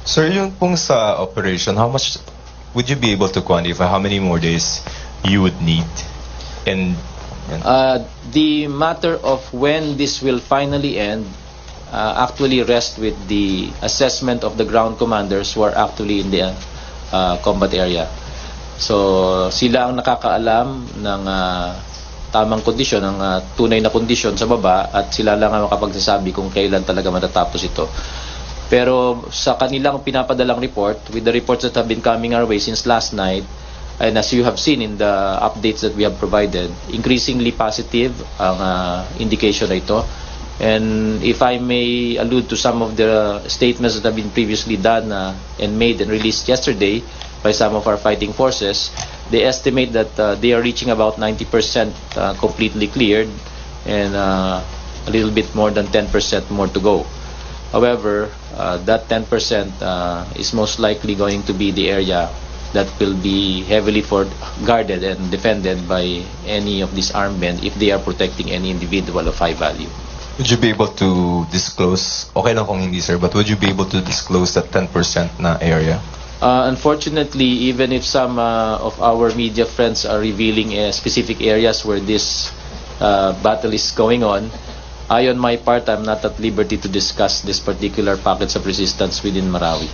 Sir, yung pong sa operation, how much would you be able to quantify how many more days you would need? And The matter of when this will finally end actually rests with the assessment of the ground commanders who are actually in the combat area. So sila ang nakakaalam ng tamang kondisyon, ng tunay na kondisyon sa baba, at sila lang ang makapagsasabi kung kailan talaga matatapos ito. Pero sa kanilang pinapadalang report, with the reports that have been coming our way since last night, and as you have seen in the updates that we have provided, increasingly positive ang indication na ito. And if I may allude to some of the statements that have been previously done and made and released yesterday by some of our fighting forces, they estimate that they are reaching about 90% completely cleared, and a little bit more than 10% more to go. However, that 10% is most likely going to be the area that will be heavily guarded and defended by any of these armed men if they are protecting any individual of high value. would you be able to disclose, okay lang kung hindi sir, but would you be able to disclose that 10% na area? Unfortunately, even if some of our media friends are revealing specific areas where this battle is going on, I on my part, I'm not at liberty to discuss this particular pockets of resistance within Marawi.